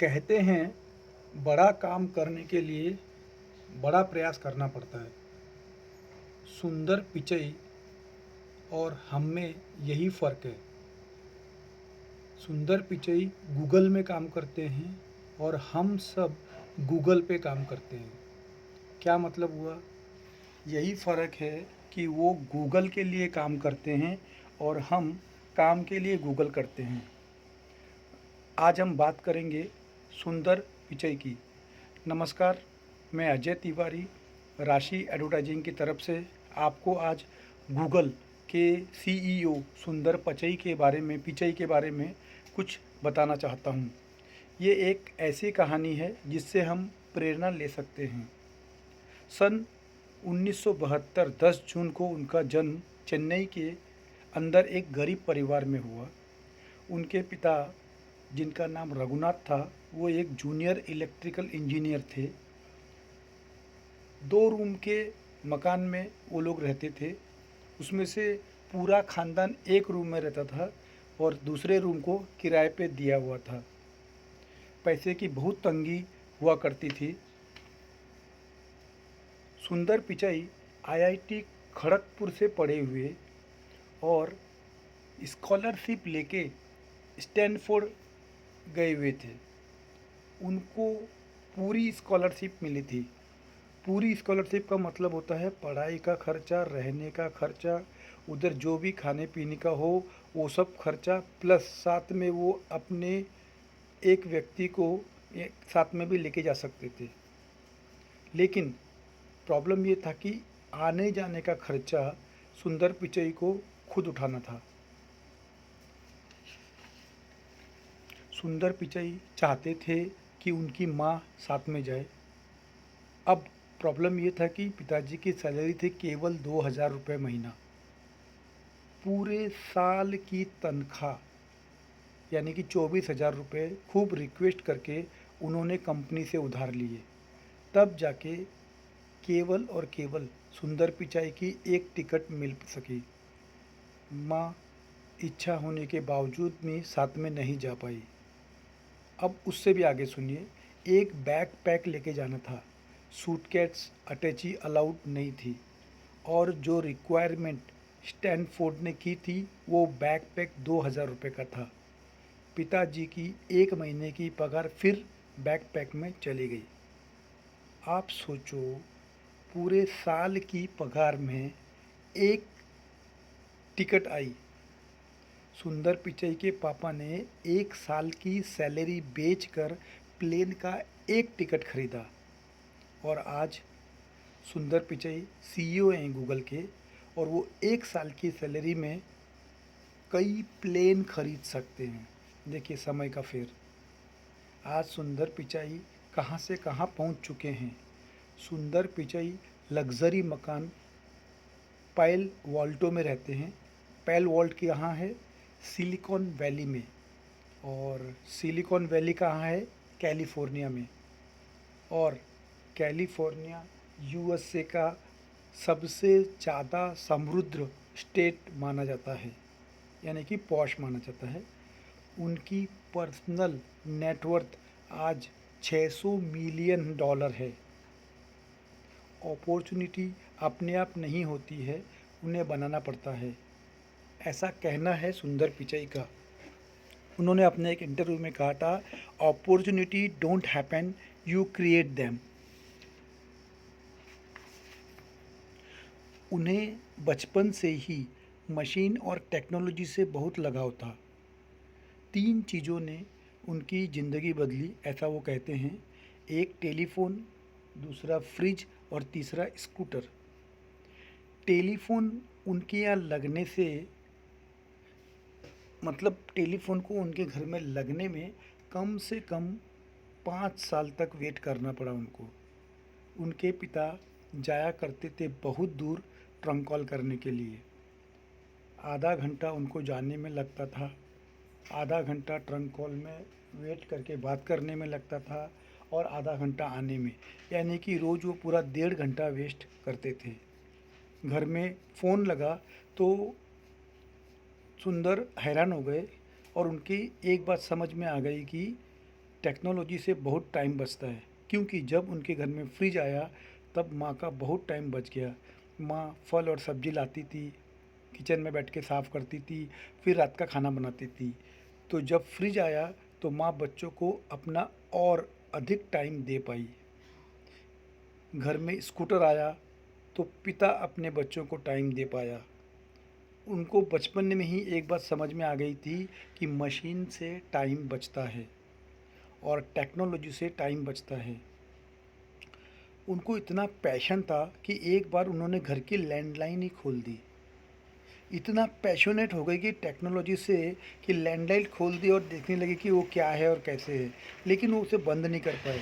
कहते हैं बड़ा काम करने के लिए बड़ा प्रयास करना पड़ता है। सुंदर पिचई और हम में यही फ़र्क है। सुंदर पिचई गूगल में काम करते हैं और हम सब गूगल पे काम करते हैं। क्या मतलब हुआ? यही फ़र्क है कि वो गूगल के लिए काम करते हैं और हम काम के लिए गूगल करते हैं। आज हम बात करेंगे सुंदर पिचई की। नमस्कार, मैं अजय तिवारी राशि एडवर्टाइजिंग की तरफ से आपको आज गूगल के सीईओ सुंदर पिचई के बारे में कुछ बताना चाहता हूँ। ये एक ऐसी कहानी है जिससे हम प्रेरणा ले सकते हैं। सन 1972 10 जून को उनका जन्म चेन्नई के अंदर एक गरीब परिवार में हुआ। उनके पिता, जिनका नाम रघुनाथ था, वो एक जूनियर इलेक्ट्रिकल इंजीनियर थे। 2 रूम के मकान में वो लोग रहते थे। उसमें से पूरा ख़ानदान एक रूम में रहता था और दूसरे रूम को किराए पे दिया हुआ था। पैसे की बहुत तंगी हुआ करती थी। सुंदर पिचाई आईआईटी खड़गपुर से पढ़े हुए और स्कॉलरशिप लेके स्टैनफोर्ड गए हुए थे। उनको पूरी स्कॉलरशिप मिली थी। पूरी स्कॉलरशिप का मतलब होता है पढ़ाई का खर्चा, रहने का खर्चा, उधर जो भी खाने पीने का हो वो सब खर्चा, प्लस साथ में वो अपने एक व्यक्ति को एक साथ में भी लेके जा सकते थे। लेकिन प्रॉब्लम ये था कि आने जाने का खर्चा सुंदर पिचई को खुद उठाना था। सुंदर पिचई चाहते थे कि उनकी माँ साथ में जाए। अब प्रॉब्लम ये था कि पिताजी की सैलरी थी केवल 2000 रुपये महीना। पूरे साल की तनख्वाह यानी कि 24,000 रुपये खूब रिक्वेस्ट करके उन्होंने कंपनी से उधार लिए। तब जाके केवल और केवल सुंदर पिचाई की एक टिकट मिल सकी। माँ इच्छा होने के बावजूद भी साथ में नहीं जा पाई। अब उससे भी आगे सुनिए, एक बैग पैक लेके जाना था। सूटकेस अटैची अलाउड नहीं थी और जो रिक्वायरमेंट स्टैनफोर्ड ने की थी वो बैग पैक 2000 रुपये का था। पिताजी की एक महीने की पगार फिर बैग पैक में चली गई। आप सोचो, पूरे साल की पगार में एक टिकट आई। सुंदर पिचई के पापा ने एक साल की सैलरी बेचकर प्लेन का एक टिकट खरीदा और आज सुंदर पिचई सीईओ हैं गूगल के और वो एक साल की सैलरी में कई प्लेन खरीद सकते हैं। देखिए समय का फेर। आज सुंदर पिचाई कहाँ से कहाँ पहुँच चुके हैं। सुंदर पिचाई लग्जरी मकान पैल वॉल्टो में रहते हैं। पैल वॉल्ट कहाँ है? सिलिकॉन वैली में। और सिलिकॉन वैली कहाँ है? कैलिफोर्निया में। और कैलिफोर्निया यूएसए का सबसे ज़्यादा समृद्ध स्टेट माना जाता है, यानी कि पॉश माना जाता है। उनकी पर्सनल नेटवर्थ आज 600 मिलियन डॉलर है। अपॉर्चुनिटी अपने आप नहीं होती है, उन्हें बनाना पड़ता है, ऐसा कहना है सुंदर पिचाई का। उन्होंने अपने एक इंटरव्यू में कहा था, opportunity don't happen, you create them. उन्हें बचपन से ही मशीन और टेक्नोलॉजी से बहुत लगाव था। 3 चीज़ों ने उनकी ज़िंदगी बदली, ऐसा वो कहते हैं। एक टेलीफोन, दूसरा फ्रिज और तीसरा स्कूटर। टेलीफोन उनके यहाँ लगने से, मतलब टेलीफोन को उनके घर में लगने में कम से कम 5 साल तक वेट करना पड़ा उनको। उनके पिता जाया करते थे बहुत दूर ट्रंक कॉल करने के लिए। आधा घंटा उनको जाने में लगता था, आधा घंटा ट्रंक कॉल में वेट करके बात करने में लगता था और आधा घंटा आने में, यानी कि रोज़ वो पूरा 1.5 घंटा वेस्ट करते थे। घर में फ़ोन लगा तो सुंदर हैरान हो गए और उनकी एक बात समझ में आ गई कि टेक्नोलॉजी से बहुत टाइम बचता है, क्योंकि जब उनके घर में फ्रिज आया तब माँ का बहुत टाइम बच गया। माँ फल और सब्जी लाती थी, किचन में बैठ के साफ़ करती थी, फिर रात का खाना बनाती थी। तो जब फ्रिज आया तो माँ बच्चों को अपना और अधिक टाइम दे पाई। घर में स्कूटर आया तो पिता अपने बच्चों को टाइम दे पाया। उनको बचपन में ही एक बात समझ में आ गई थी कि मशीन से टाइम बचता है और टेक्नोलॉजी से टाइम बचता है। उनको इतना पैशन था कि एक बार उन्होंने घर की लैंडलाइन ही खोल दी। इतना पैशनेट हो गई कि टेक्नोलॉजी से कि लैंडलाइन खोल दी और देखने लगे कि वो क्या है और कैसे है, लेकिन वो उसे बंद नहीं कर पाए।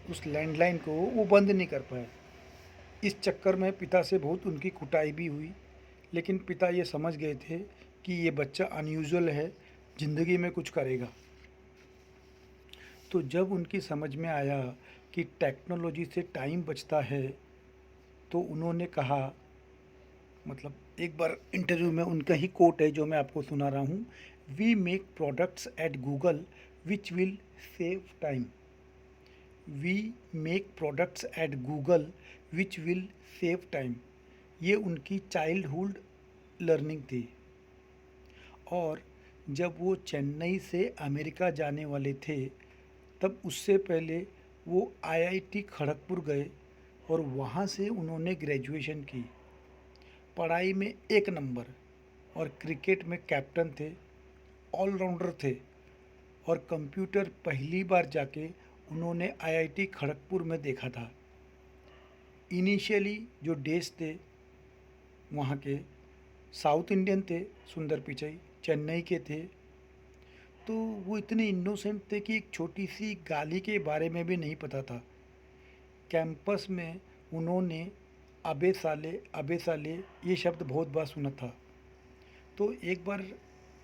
उस लैंडलाइन को वो बंद नहीं कर पाए। इस चक्कर में पिता से बहुत उनकी कुटाई भी हुई, लेकिन पिता ये समझ गए थे कि ये बच्चा अनयूजुअल है, ज़िंदगी में कुछ करेगा। तो जब उनकी समझ में आया कि टेक्नोलॉजी से टाइम बचता है, तो उन्होंने कहा, मतलब एक बार इंटरव्यू में उनका ही कोट है जो मैं आपको सुना रहा हूँ, we make products at Google which will save time. We make products at Google which will save time. ये उनकी चाइल्डहुड लर्निंग थी। और जब वो चेन्नई से अमेरिका जाने वाले थे तब उससे पहले वो आईआईटी खड़गपुर गए और वहाँ से उन्होंने ग्रेजुएशन की। पढ़ाई में एक नंबर और क्रिकेट में कैप्टन थे, ऑलराउंडर थे। और कंप्यूटर पहली बार जाके उन्होंने आईआईटी खड़गपुर में देखा था। इनिशियली जो डेज थे वहाँ के साउथ इंडियन थे, सुंदर पिचई चेन्नई के थे। तो वो इतने इनोसेंट थे कि एक छोटी सी गाली के बारे में भी नहीं पता था। कैंपस में उन्होंने अबे साले ये शब्द बहुत बार सुना था। तो एक बार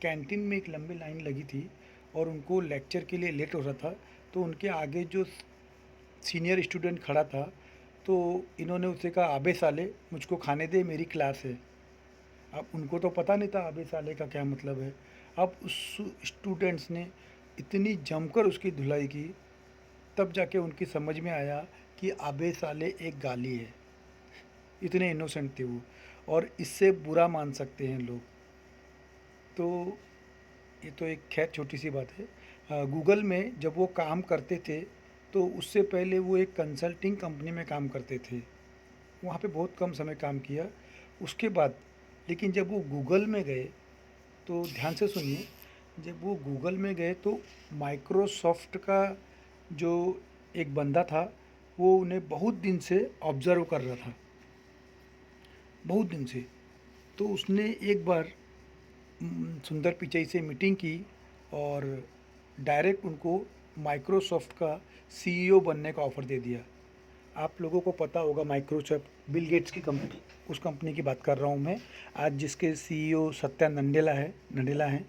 कैंटीन में एक लंबी लाइन लगी थी और उनको लेक्चर के लिए लेट हो रहा था, तो उनके आगे जो सीनियर स्टूडेंट खड़ा था तो इन्होंने उससे कहा, अबे साले मुझको खाने दे, मेरी क्लास है। अब उनको तो पता नहीं था अबे साले का क्या मतलब है। अब उस स्टूडेंट्स ने इतनी जमकर उसकी धुलाई की, तब जाके उनकी समझ में आया कि अबे साले एक गाली है। इतने इनोसेंट थे वो, और इससे बुरा मान सकते हैं लोग। तो ये तो एक खैर छोटी सी बात है। गूगल में जब वो काम करते थे तो उससे पहले वो एक कंसल्टिंग कंपनी में काम करते थे। वहाँ पे बहुत कम समय काम किया उसके बाद। लेकिन जब वो गूगल में गए तो ध्यान से सुनिए, जब वो गूगल में गए तो माइक्रोसॉफ्ट का जो एक बंदा था वो उन्हें बहुत दिन से ऑब्ज़र्व कर रहा था, बहुत दिन से। तो उसने एक बार सुंदर पिचई से मीटिंग की और डायरेक्ट उनको माइक्रोसॉफ्ट का सीईओ बनने का ऑफ़र दे दिया। आप लोगों को पता होगा माइक्रोसॉफ्ट बिल गेट्स की कंपनी, उस कंपनी की बात कर रहा हूँ मैं आज, जिसके सीईओ नडेला हैं,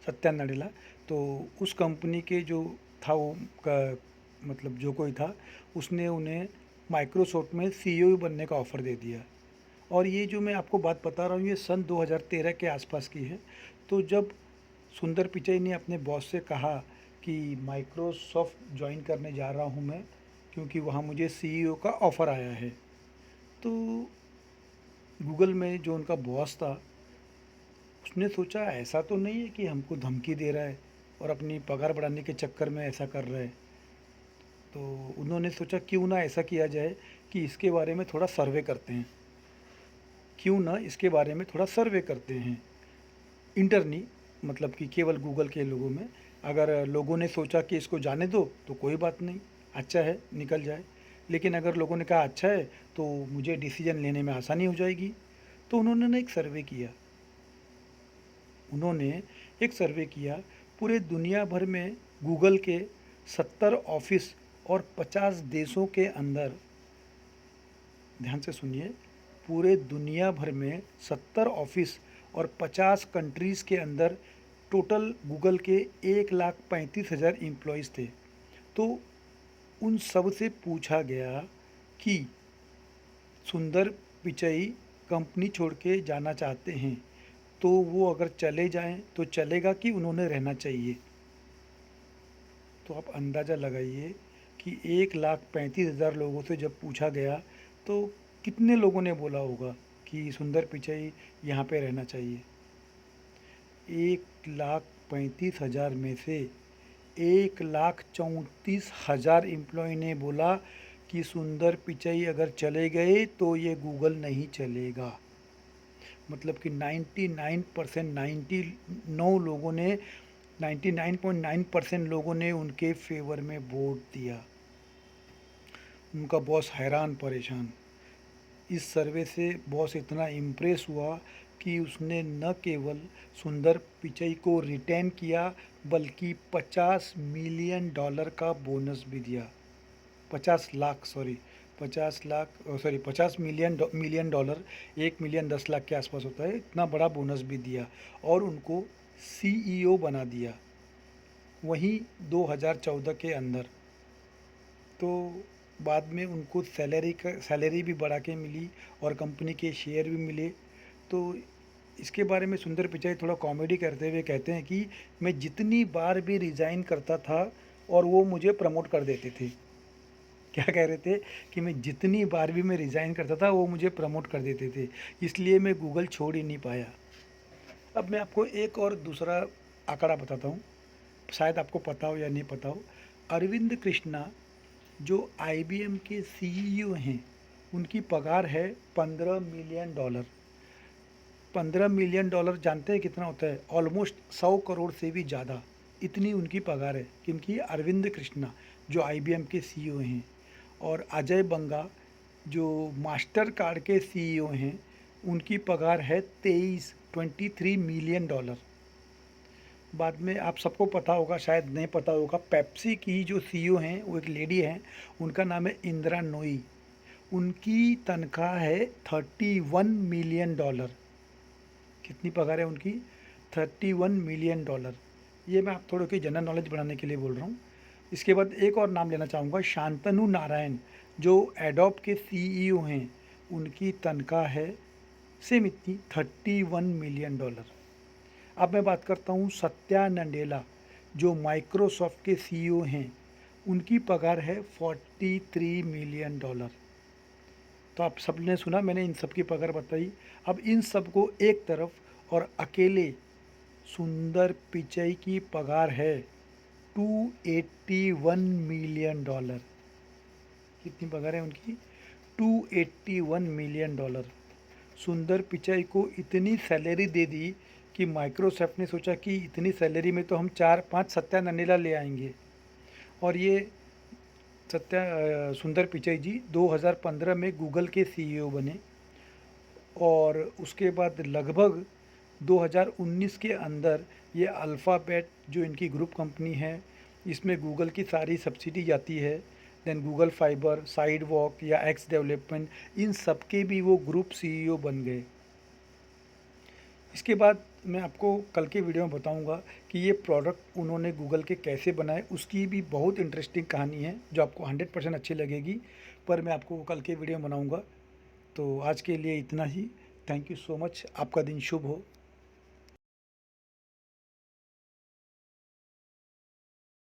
सत्या नडेला। तो उस कंपनी के जो था वो का मतलब जो कोई था, उसने उन्हें माइक्रोसॉफ्ट में सीईओ बनने का ऑफ़र दे दिया। और ये जो मैं आपको बात बता रहा हूँ ये सन 2013 के आसपास की है। तो जब सुंदर पिचई ने अपने बॉस से कहा कि माइक्रोसॉफ्ट ज्वाइन करने जा रहा हूँ मैं, क्योंकि वहाँ मुझे सीईओ का ऑफ़र आया है, तो गूगल में जो उनका बॉस था उसने सोचा ऐसा तो नहीं है कि हमको धमकी दे रहा है और अपनी पगार बढ़ाने के चक्कर में ऐसा कर रहा है। तो उन्होंने सोचा क्यों ना ऐसा किया जाए कि इसके बारे में थोड़ा सर्वे करते हैं, क्यों ना इसके बारे में थोड़ा सर्वे करते हैं इंटरनी, मतलब कि केवल गूगल के लोगों में। अगर लोगों ने सोचा कि इसको जाने दो तो कोई बात नहीं, अच्छा है निकल जाए। लेकिन अगर लोगों ने कहा अच्छा है तो मुझे डिसीजन लेने में आसानी हो जाएगी। तो उन्होंने ना एक सर्वे किया, पूरे दुनिया भर में गूगल के 70 ऑफिस और 50 देशों के अंदर, ध्यान से सुनिए, पूरे दुनिया भर में 70 ऑफिस और 50 कंट्रीज़ के अंदर टोटल गूगल के 1,35,000 एम्प्लॉयज़ थे। तो उन सब से पूछा गया कि सुंदर पिचई कंपनी छोड़ के जाना चाहते हैं तो वो अगर चले जाएं तो चलेगा कि उन्होंने रहना चाहिए। तो आप अंदाज़ा लगाइए कि 1,35,000 लोगों से जब पूछा गया तो कितने लोगों ने बोला होगा कि सुंदर पिचाई यहाँ पे रहना चाहिए। 1,35,000 में से 1,34,000 एम्प्लॉय ने बोला कि सुंदर पिचाई अगर चले गए तो ये गूगल नहीं चलेगा। मतलब कि 99% 99 लोगों ने 99.9% लोगों ने उनके फेवर में वोट दिया। उनका बॉस हैरान परेशान। इस सर्वे से बॉस इतना इम्प्रेस हुआ कि उसने न केवल सुंदर पिचई को रिटेन किया बल्कि 50 मिलियन डॉलर का बोनस भी दिया। 50 lakh sorry 50 lakh sorry 50 million dollar 1 million 10 lakh के आसपास होता है। इतना बड़ा बोनस भी दिया और उनको सीईओ बना दिया वहीं 2014 के अंदर। तो बाद में उनको सैलरी भी बढ़ा के मिली और कंपनी के शेयर भी मिले। तो इसके बारे में सुंदर पिचाई थोड़ा कॉमेडी करते हुए कहते हैं कि मैं जितनी बार भी रिज़ाइन करता था और वो मुझे प्रमोट कर देते थे। क्या कह रहे थे कि मैं जितनी बार भी मैं रिज़ाइन करता था वो मुझे प्रमोट कर देते थे, इसलिए मैं गूगल छोड़ ही नहीं पाया। अब मैं आपको एक और दूसरा आंकड़ा बताता हूँ, शायद आपको पता हो या नहीं पता हो। अरविंद कृष्णा जो IBM के सीईओ हैं, उनकी पगार है 15 मिलियन डॉलर। 15 मिलियन डॉलर जानते हैं कितना होता है? ऑलमोस्ट 100 करोड़ से भी ज़्यादा। इतनी उनकी पगार है। क्योंकि अरविंद कृष्णा जो IBM के सीईओ हैं और अजय बंगा जो मास्टर कार्ड के सीईओ हैं, उनकी पगार है 23 मिलियन डॉलर। बाद में आप सबको पता होगा, शायद नहीं पता होगा, पेप्सी की जो सीईओ हैं वो एक लेडी हैं, उनका नाम है इंदिरा नोई। उनकी तनख्वाह है 31 मिलियन डॉलर। कितनी पगार है उनकी? 31 मिलियन डॉलर। ये मैं आप थोड़े की जनरल नॉलेज बढ़ाने के लिए बोल रहा हूँ। इसके बाद एक और नाम लेना चाहूँगा, शांतनु नारायण जो एडोब के सीईओ हैं, उनकी तनख्वाह है सेम इतनी 31 मिलियन डॉलर। अब मैं बात करता हूँ सत्या नडेला जो माइक्रोसॉफ्ट के सीईओ हैं, उनकी पगार है 43 मिलियन डॉलर। तो आप सबने सुना, मैंने इन सब की पगार बताई। अब इन सब को एक तरफ और अकेले सुंदर पिचई की पगार है 281 मिलियन डॉलर। कितनी पगार है उनकी? 281 मिलियन डॉलर। सुंदर पिचाई को इतनी सैलरी दे दी कि माइक्रोसॉफ्ट ने सोचा कि इतनी सैलरी में तो हम 4-5 सत्या नडेला ले आएंगे। और ये सुंदर पिचाई जी 2015 में गूगल के सीईओ बने और उसके बाद लगभग 2019 के अंदर ये अल्फ़ाबेट जो इनकी ग्रुप कंपनी है, इसमें गूगल की सारी सब्सिडी जाती है। देन गूगल फाइबर, साइडवॉक या एक्स डेवलपमेंट, इन सब के भी वो ग्रुप सीईओ बन गए। इसके बाद मैं आपको कल के वीडियो में बताऊंगा कि ये प्रोडक्ट उन्होंने गूगल के कैसे बनाए। उसकी भी बहुत इंटरेस्टिंग कहानी है जो आपको 100% अच्छी लगेगी, पर मैं आपको कल के वीडियो में बनाऊंगा। तो आज के लिए इतना ही। Thank you so much. आपका दिन शुभ हो।